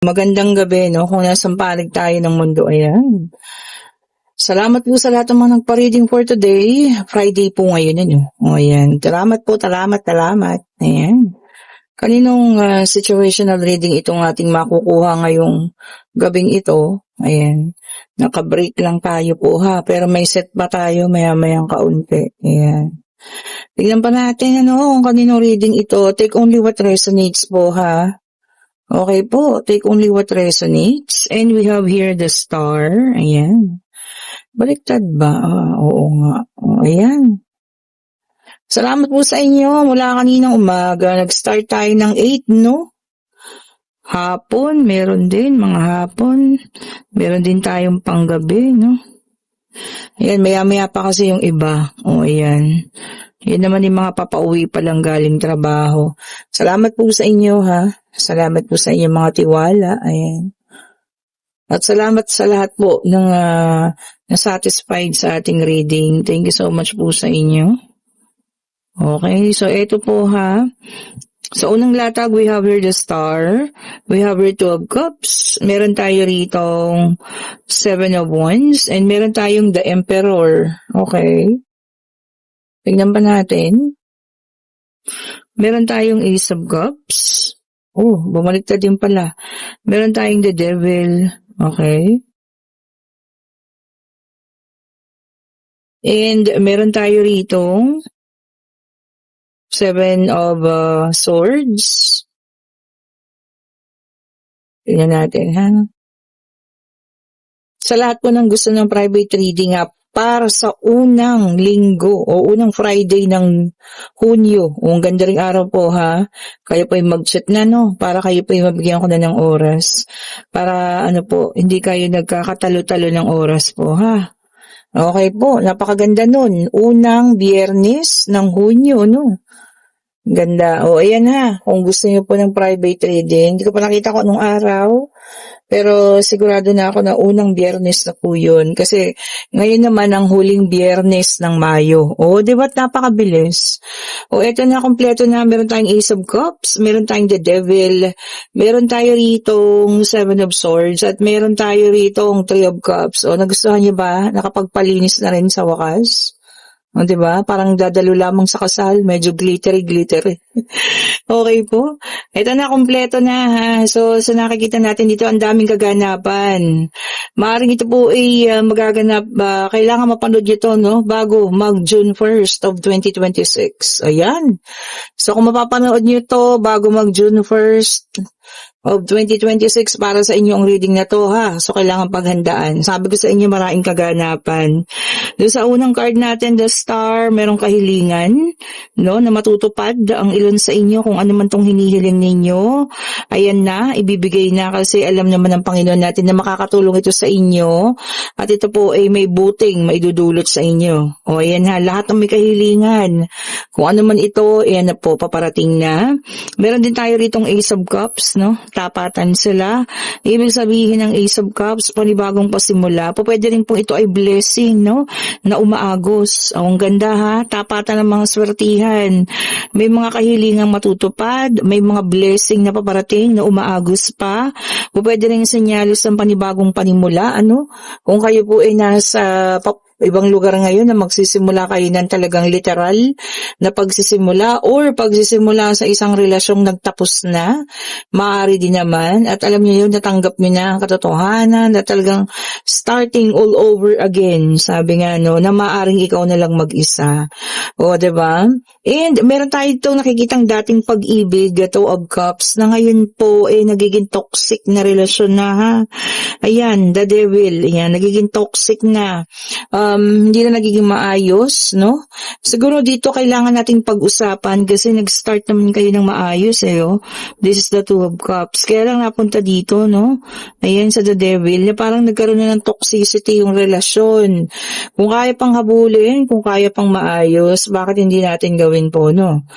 magandang gabi, no? Kung nasang panig tayo ng mundo, ayan. Salamat po sa lahat ng mga nagpa-reading for today. Friday po ngayon, ano? O, ayan. Salamat po, salamat. Ayan. Kaninong situational reading itong ating makukuha ngayong gabing ito? Ayan. Naka-break lang tayo po, ha? Pero may set pa tayo maya-mayang kaunti. Ayan. Tignan pa natin, ano, kung kaninong reading ito. Take only what resonates po, ha? Okay po, take only what resonates. And we have here the star. Ayan. Baliktad ba? Oo nga. Ayan. Salamat po sa inyo. Mula kaninang umaga, nag-start tayo ng 8, no? Hapon, meron din, mga hapon. Meron din tayong panggabi, no? Ayan, maya-maya pa kasi yung iba. O, ayan. Yan naman yung mga papauwi pa lang galing trabaho. Salamat po sa inyo, ha? Salamat po sa inyong mga tiwala. Ayan. At salamat sa lahat po ng na-satisfied sa ating reading. Thank you so much po sa inyo. Okay, so ito po, ha. Sa unang latag, we have here the star. We have here 2 of cups. Meron tayo ritong 7 of wands. And meron tayong the emperor. Okay. Tingnan pa natin. Meron tayong ace of cups. Oh, bumaliktad din pala. Meron tayong the devil. Okay. And meron tayo ritong 7 of swords. Tingnan natin, ha. Sa lahat po ng gusto ng private reading, para sa unang linggo o unang Friday ng Hunyo. Ang ganda ring araw po, ha. Kayo po ay mag-chat na, no, para kayo po ay mabigyan ko na ng oras. Para po, hindi kayo nagkakatalo-talo ng oras po, ha. Okay po, napakaganda nun. Unang Biyernes ng Hunyo, no. Ganda. O, ayan, ha. Kung gusto niyo po ng private reading, hindi ko pa nakita ko anong araw. Pero sigurado na ako na unang Biyernes na po yun. Kasi ngayon naman ang huling Biyernes ng Mayo. O, di ba't napakabilis? O, eto na, kompleto na. Meron tayong Ace of Cups, meron tayong the Devil, meron tayo ritong 7 of Swords, at meron tayo ritong 3 of Cups. O, nagustuhan niyo ba? Nakapagpalinis na rin sa wakas. O, diba? Parang dadalo lamang sa kasal. Medyo glittery. Okay po. Ito na, kompleto na, ha. So, sa nakikita natin dito, ang daming kaganapan. Maaring ito po ay magaganap, kailangan mapanood nyo ito, no? Bago mag-June 1st of 2026. Ayan. So, kung mapapanood nyo ito bago mag-June 1st of 2026 para sa inyo ang reading na to, ha. So, kailangan paghandaan. Sabi ko sa inyo, maraming kaganapan. Doon sa unang card natin, the star, merong kahilingan, no, na matutupad ang ilan sa inyo kung ano man tong hinihiling ninyo. Ayan na, ibibigay na kasi alam naman ng Panginoon natin na makakatulong ito sa inyo. At ito po ay may buting maidudulot sa inyo. O, ayan, ha, lahat ng may kahilingan. Kung ano man ito, ayan na po, paparating na. Meron din tayo ritong Ace of Cups, no? Tapatan sila. Ibig sabihin ng Ace of Cups, panibagong pasimula. Pwede rin po ito ay blessing, no? Na umaagos. Ang ganda, ha? Tapatan ng mga swertihan. May mga kahilingang matutupad. May mga blessing na paparating na umaagos pa. Pwede rin senyalis ng panibagong panimula, ano? Kung kayo po ay nasa ibang lugar ngayon na magsisimula kayo ng talagang literal na pagsisimula or pagsisimula sa isang relasyong nagtapos na, maaari din naman. At alam niyo yun, natanggap niyo na ang katotohanan na talagang starting all over again. Sabi nga, no, na maaaring ikaw na lang mag-isa. O, diba? And meron tayo itong nakikitang dating pag-ibig, Two of Cups, na ngayon po ay nagiging toxic na relasyon na, ha? Ayan, the devil. Ayan, nagiging toxic na. Hindi na nagiging maayos, no? Siguro dito kailangan nating pag-usapan kasi nag-start naman kayo ng maayos, oh. This is the Two of Cups. Kaya lang napunta dito, no? Ayan, sa the devil, na parang nagkaroon na ng toxicity yung relasyon. Kung kaya pang habulin, kung kaya pang maayos, bakit hindi natin gawin po, no?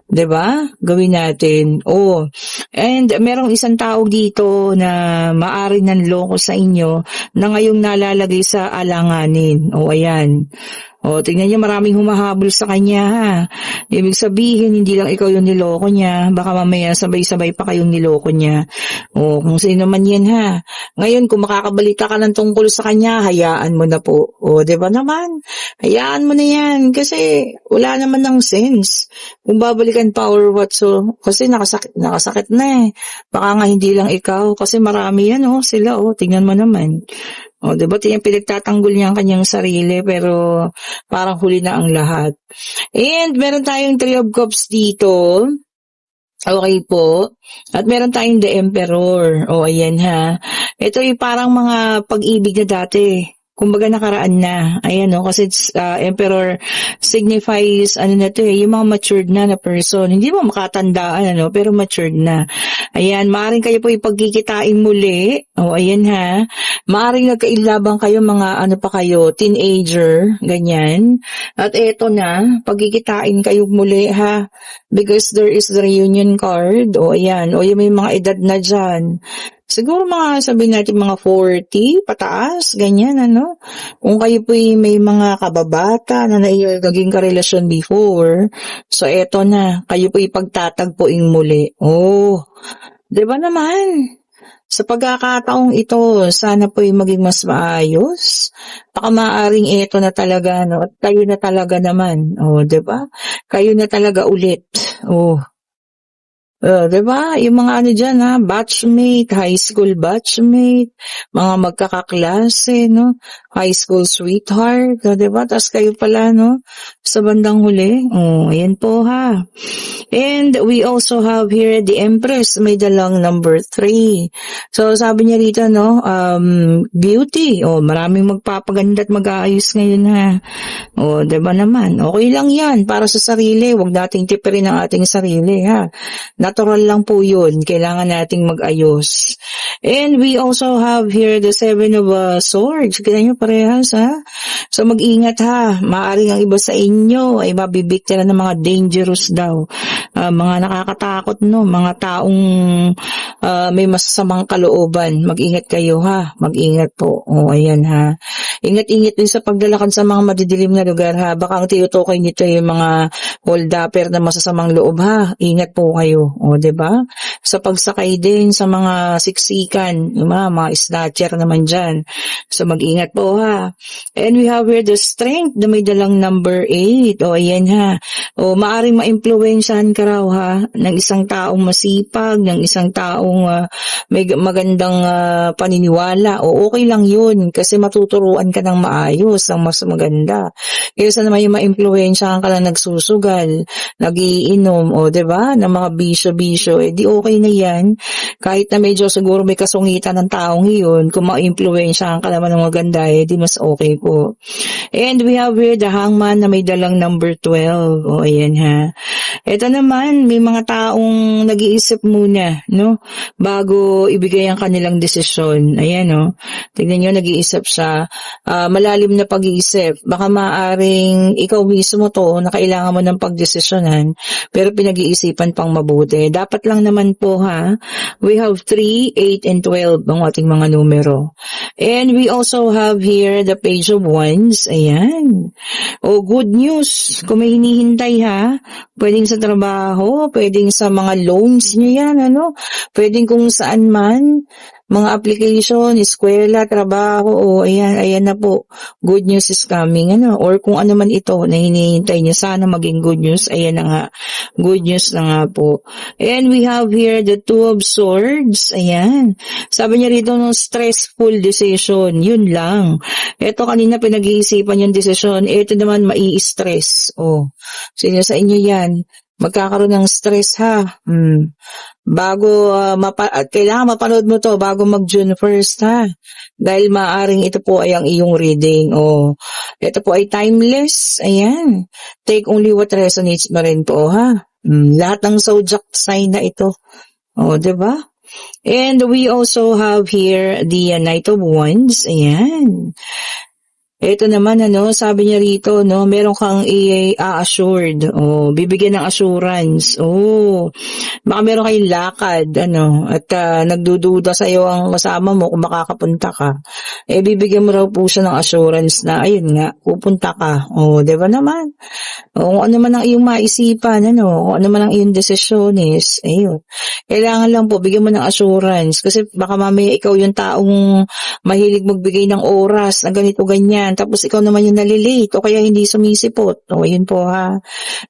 'Di ba? Gawin natin. Oh. And merong isang tao dito na maari nanloko sa inyo na ngayong nalalagay sa alanganin. Oh, ayan. O, tingnan niyo maraming humahabol sa kanya ha. Ibig sabihin, hindi lang ikaw yung niloko niya. Baka mamaya sabay-sabay pa kayong niloko niya. O, kung sino man yan ha. Ngayon, kung makakabalita ka ng tungkol sa kanya, hayaan mo na po. O, di ba naman? Hayaan mo na yan. Kasi, wala naman ng sense. Kung babalikan pa or what. So, kasi nakasakit na eh. Baka nga hindi lang ikaw. Kasi marami yan sila tingnan mo naman. O, diba? Pinagtatanggol niya ang kanyang sarili pero parang huli na ang lahat. And meron tayong Three of Cups dito. Okay po. At meron tayong The Emperor. O, ayan ha. Ito yung parang mga pag-ibig na dati. Kumbaga nakaraan na. Ayan kasi Emperor signifies yung mga matured na person. Hindi mo makatandaan pero matured na. Ayan, maaaring kayo po ipagkikitain muli. O ayan ha. Maaaring nagkailabang kayo mga pa kayo, teenager, ganyan. At eto na, pagkikitain kayo muli ha. Because there is the reunion card. O ayan, yung may mga edad na dyan. Siguro sabihin natin mga 40, pataas, ganyan, Kung kayo po may mga kababata na naging karelasyon before, so eto na, kayo po ipagtatagpuin muli. Oh, di ba naman? Sa pagkakataong ito, sana po maging mas maayos. Baka maaaring ito na talaga, at kayo na talaga naman. Di ba? Kayo na talaga ulit. Diba? Yung mga dyan batchmate, high school batchmate, mga magkakaklase, high school sweetheart, diba? Tapos kayo pala, sa bandang huli. Ayan po ha. And we also have here the Empress, may dalang number 3. So sabi niya rito, beauty. Maraming magpapaganda at mag-aayos ngayon ha. Diba naman? Okay lang yan para sa sarili. Huwag nating tipirin ang ating sarili ha. Natural lang po yun. Kailangan nating mag-ayos. And we also have here the 7 of Swords. Kita nyo parehas ha. So mag-ingat ha. Maaring ang iba sa inyo ay mabibiktima ng mga dangerous daw. Mga nakakatakot mga taong may masasamang kalooban. Mag-ingat kayo ha. Mag-ingat po. Ayan ha. Ingat-ingat din sa paglalakad sa mga madidilim na lugar ha. Baka ang tinutukoy nito yung mga hold-upper na masasamang loob ha. Ingat po kayo. Diba? Sa pagsakay din sa mga siksikan, yung mga snatcher naman dyan. So mag-ingat po ha. And we have here the Strength na may dalang number 8. Ayan ha. Maaring ma-influensyahan ka raw ha ng isang taong masipag, ng isang taong may magandang paniniwala. Okay lang yun kasi matuturuan ka ng maayos, ng mas maganda. Kaysa naman yung ma-influensyahan ka lang nagsusugal, nagiinom, diba? Ng mga bisyo-bisyo, di okay na yan. Kahit na medyo siguro may kasungitan ng taong iyon, kung ma-influensyahan ka naman ng maganda, di mas okay po. And we have here the Hangman na may dalang number 12. Ayan ha. Ito naman, may mga taong nag-iisip muna, bago ibigay ang kanilang desisyon. Ayan, tignan nyo, nag-iisip siya. Malalim na pag-iisip. Baka maaring ikaw mismo na kailangan mo ng pagdesisyonan, pero pinag-iisipan pang mabuti. Dapat lang naman po ha, we have 3, 8, and 12 ang ating mga numero. And we also have here the Page of Wands. Ayan. Good news. Kung may hinihintay ha, pwedeng sa trabaho, pwedeng sa mga loans nyo yan, pwedeng kung saan man, mga application, eskwela, trabaho, ayan na po. Good news is coming, or kung ano man ito na hinihintay nyo, sana maging good news, ayan na nga. Good news na nga po. And we have here the 2 of Swords, ayan. Sabi niya rito, stressful decision, yun lang. Ito kanina pinag-iisipan yung decision, ito naman mai-stress. Sino sa inyo yan? Magkakaroon ng stress ha. Bago kailangan mapanood mo to bago mag-June 1st ha. Dahil maaring ito po ay ang iyong reading. Ito po ay timeless. Ayan. Take only what resonates mo rin po ha. Lahat ng zodiac sign na ito. Diba? And we also have here the Knight of Wands. Ayan. Ito naman sabi niya rito meron kang assured, bibigyan ng assurance. Baka meron kayong lakad at nagdududa sa iyo ang kasama mo kung makakapunta ka. Bibigyan mo raw po siya ng assurance na ayun nga, pupunta ka. 'Di ba naman? Kung ano man ang iyong maisipan, kung ano man ang iyong desisyones, ayun. Kailangan lang po bigyan mo ng assurance kasi baka mamaya ikaw yung taong mahilig magbigay ng oras na ganito ganyan tapos ikaw naman yung nalilate o kaya hindi sumisipot. Yun po ha.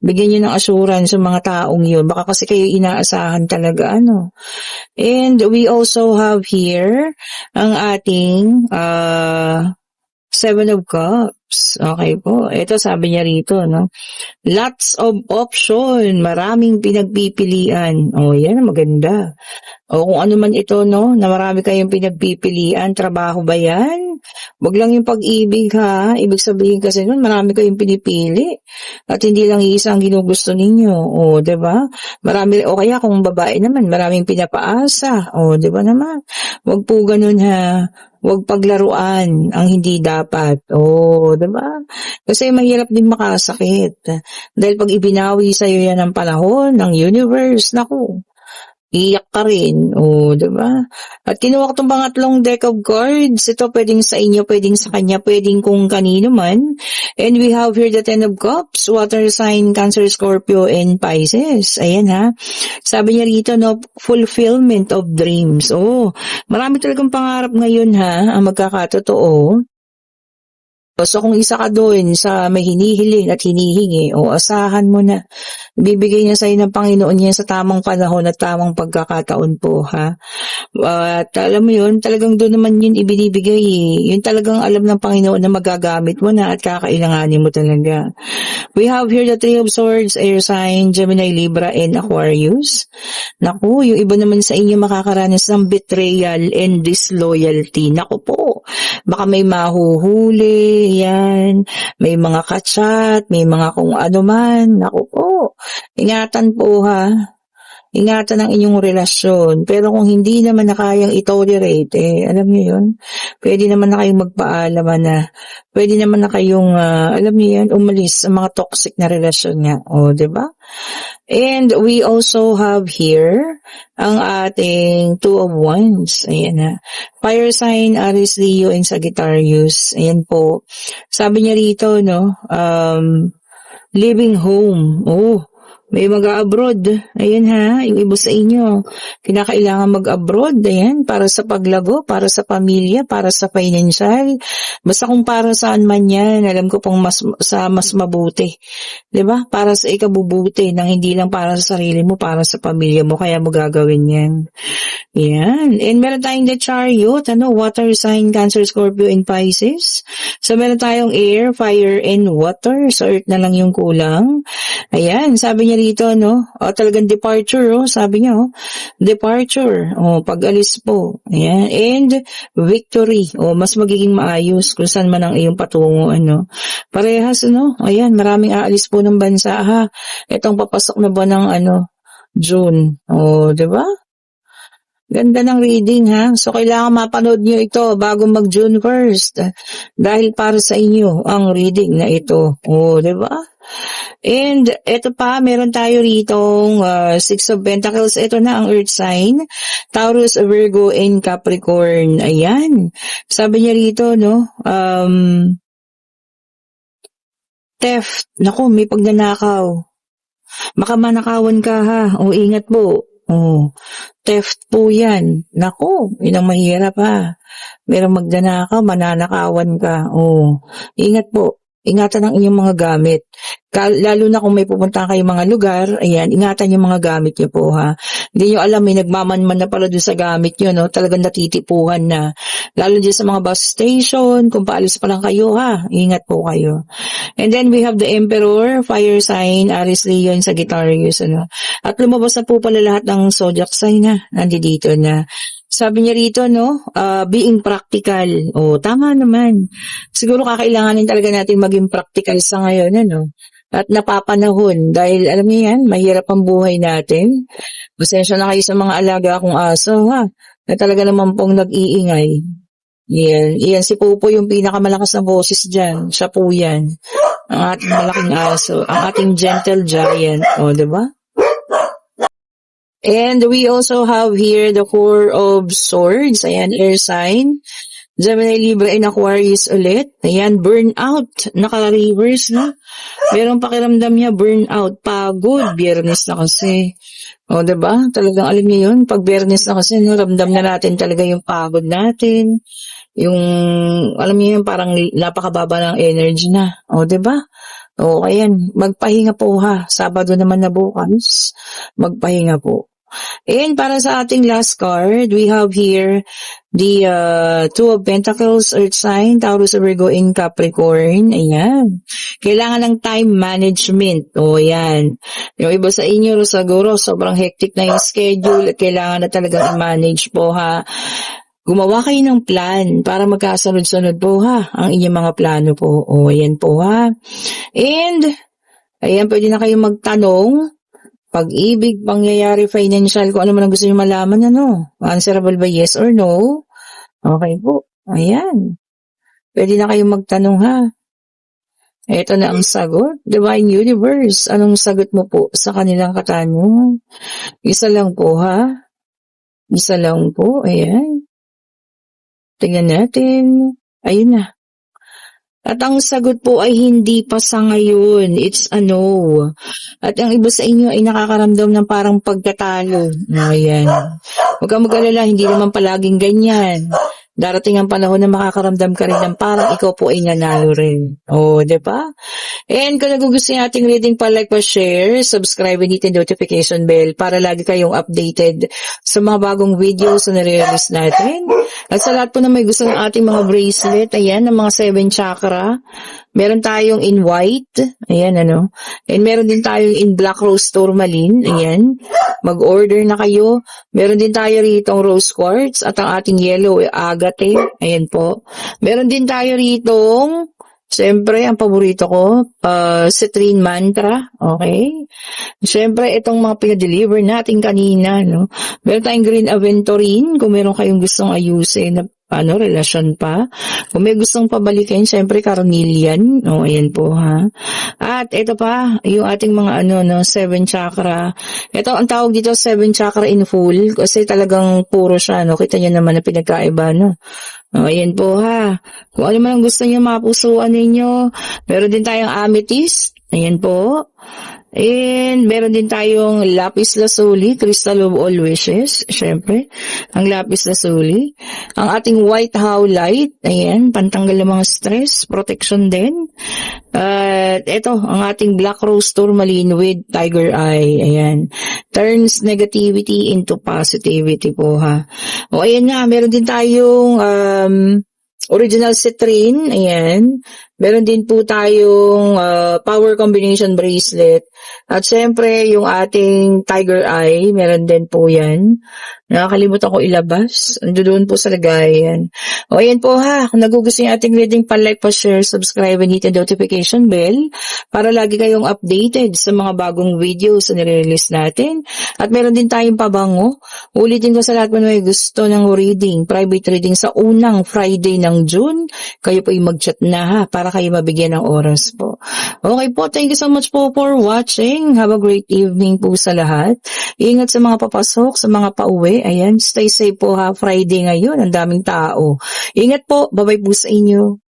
Bigyan niyo ng assurance yung mga taong yun. Baka kasi kayo inaasahan talaga And we also have here ang ating Seven of Cups. Okay po. Ito sabi niya rito, lots of option. Maraming pinagpipilian. Yan, maganda. Kung ano man ito, na marami kayong pinagpipilian. Trabaho ba yan? Wag lang yung pag-ibig, ha? Ibig sabihin kasi nun, marami kayong pinipili. At hindi lang iisa ang ginugusto ninyo. Diba? Marami, o kaya kung babae naman, maraming pinapaasa. Diba naman? Wag po ganun, ha? Huwag paglaruan ang hindi dapat. Diba? Kasi mahirap din makasakit. Dahil pag ibinawi sa'yo yan ng panahon, ng universe, naku, iyak ka rin. Diba? At kinuha ko itong pangatlong deck of cards. Ito pwedeng sa inyo, pwedeng sa kanya, pwedeng kung kanino man. And we have here the Ten of Cups, water sign, Cancer, Scorpio, and Pisces. Ayan ha. Sabi niya rito, fulfillment of dreams. Marami talagang pangarap ngayon ha, ang magkakatotoo. So kung isa ka doon sa may hinihiling at hinihingi, asahan mo na. Bibigay niya sa'yo ng Panginoon yan sa tamang panahon at tamang pagkakataon po ha. At alam mo yun, talagang doon naman yun ibinibigay Yun talagang alam ng Panginoon na magagamit mo na at kakailanganin mo talaga. We have here the Three of Swords, air sign, Gemini, Libra, and Aquarius. Naku, yung iba naman sa inyo makakaranas ng betrayal and disloyalty. Naku po, baka may mahuhuli, yan, may mga kachat, may mga kung ano man. Naku po, ingatan po ha. Ingatan ang inyong relasyon. Pero kung hindi naman na kayang i-tolerate, alam niyo yun, pwede naman na kayong magpaalaman na, pwede naman na kayong, alam niyo yan, umalis sa mga toxic na relasyon nga. Diba? And we also have here ang ating Two of Wands. Ayan na. Fire sign, Aries, Leo, and Sagittarius. Ayan po. Sabi niya rito, living home. May mag-abroad. Ayan ha, yung iba sa inyo. Kinakailangan mag-abroad. Ayan, para sa paglago, para sa pamilya, para sa financial. Basta kung para saan man yan, alam ko pong mas mabuti. 'Di ba? Para sa ikabubuti, nang hindi lang para sa sarili mo, para sa pamilya mo. Kaya mo gagawin yan. Yan. And meron tayong the Chariot, water sign, Cancer, Scorpio, and Pisces. So meron tayong air, fire, and water. So earth na lang yung kulang. Ayan, sabi niya rito, talagang departure, sabi niya, departure, pag-alis po. Ayan, and victory, mas magiging maayos kung saan man ang iyong patungo, Parehas, ayan, maraming aalis po ng bansa, ha. Itong papasok na ba ng, June, diba? Ganda ng reading ha. So kailangan mapanood nyo ito bago mag June 1st. Dahil para sa inyo ang reading na ito. Diba? And ito pa, meron tayo ritong Six of Pentacles. Ito na ang Earth sign. Taurus, Virgo, and Capricorn. Ayan. Sabi niya rito, theft. Naku, may pagnanakaw. Baka manakawan ka ha. Ingat po. Theft po yan. Naku, yun ang mahirap ha. Merong magnanakaw, mananakawan ka. Ingat po. Ingatan ang inyong mga gamit. Lalo na kung may pupunta kayong mga lugar, ayan, ingatan yung mga gamit nyo po ha. Hindi nyo alam, may nagmamanman na pala dun sa gamit nyo, talagang natitipuhan na. Lalo dyan sa mga bus station, kung paalis pa lang kayo ha, ingat po kayo. And then we have the Emperor, fire sign, Aries, Leo, and Sagittarius, At lumabas na po pala lahat ng zodiac sign na, nandito na. Sabi niya rito, being practical. Tama naman. Siguro kakailanganin talaga natin maging practical sa ngayon, At napapanahon. Dahil, alam niyo yan, mahirap ang buhay natin. Pasensya na kayo sa mga alaga akong aso, ha? Na talaga naman pong nag-iingay. Yan, yan si Popo yung pinakamalakas na boses dyan. Siya po yan. Ang ating malaking aso. Ang ating gentle giant. O, diba? And we also have here the Four of Swords. Ayan, air sign. Gemini, Libra, and Aquarius ulit. Ayan, burnout. Naka-reverse na. Merong pakiramdam niya, burnout. Pagod. Biyernes na kasi. O, diba? Talagang alam niyo yun. Pag biyernes na kasi, no, ramdam na natin talaga yung pagod natin. Yung, alam niyo yun, parang napakababa ng energy na. O, diba? O, ayan. Magpahinga po ha. Sabado naman na bukas. Magpahinga po. And para sa ating last card, we have here the Two of Pentacles, Earth sign, Taurus, Virgo, and Capricorn. Ayan. Kailangan ng time management. O, ayan. Yung iba sa inyo, siguro, sobrang hectic na yung schedule at kailangan na talagang i-manage po, ha. Gumawa kayo ng plan para magkasunod-sunod po, ha, ang inyong mga plano po. O, ayan po, ha. And, ayan, pwede na kayong magtanong. Pag-ibig, pangyayari, financial, kung ano man ang gusto nyo malaman, ano? Answerable ba yes or no? Okay po. Ayan. Pwede na kayong magtanong, ha? Ito na ang sagot. Divine Universe, anong sagot mo po sa kanilang katanungan? Isa lang po, ha? Isa lang po. Ayan. Tingnan natin. Ayun na. At ang sagot po ay hindi pa sa ngayon. It's a no. At ang iba sa inyo ay nakakaramdam ng parang pagkatalo. Ayan. Huwag kang mag-alala, hindi naman palaging ganyan. Darating ang panahon na makakaramdam ka rin ng parang ikaw po ay nanalo rin. O, diba? And kung nagugustuhan nating reading, pa-like, pa-share, subscribe, and hit the notification bell para lagi kayong updated sa mga bagong videos na nare-release natin. At sa lahat po na may gusto ng ating mga bracelet, ayan, ng mga 7 chakra, meron tayong in white, ayan, ano, and meron din tayong in black rose tourmaline, ayan, mag-order na kayo. Meron din tayo ritong rose quartz at ang ating yellow agate, ayan po. Meron din tayo ritong, siyempre, ang paborito ko, citrine mantra, okay? Siyempre, itong mga pinadeliver natin kanina, no? Meron tayong green aventurine, kung meron kayong gustong ayusin na relasyon pa. Kung may gustong pabalikin, siyempre, carnelian. O, ayan po, ha. At ito pa, yung ating mga 7 chakra. Ito, ang tawag dito, 7 chakra in full, kasi talagang puro siya, no? Kita nyo naman na pinagkaiba, no? O, ayan po, ha. Kung ano man ang gusto nyo, mapusuan ninyo. Meron din tayong amethyst. Ayan po. And meron din tayong lapis lazuli, crystal of all wishes, syempre, ang lapis lazuli. Ang ating white howlite, ayan, pantanggal ng mga stress, protection din. At ito, ang ating black rose tourmaline with tiger eye, ayan, turns negativity into positivity po, ha. O ayan nga, meron din tayong original citrine, ayan. Meron din po tayong power combination bracelet. At syempre, yung ating tiger eye, meron din po yan. Nakakalimutan ko ilabas. Doon po sa lagayan. O, ayan po ha. Kung nagugustuhan yung ating reading, pa-like, pa-share, subscribe, and hit the notification bell para lagi kayong updated sa mga bagong videos na nire-release natin. At meron din tayong pabango. Ulitin ko sa lahat mo na may gusto ng reading, private reading sa unang Friday ng June. Kayo po yung mag-chat na ha, para kayo mabigyan ng oras po. Okay po, thank you so much po for watching. Have a great evening po sa lahat. Ingat sa mga papasok, sa mga pauwi. Ayan, stay safe po ha, Friday ngayon. Ang daming tao. Ingat po, bye-bye po sa inyo.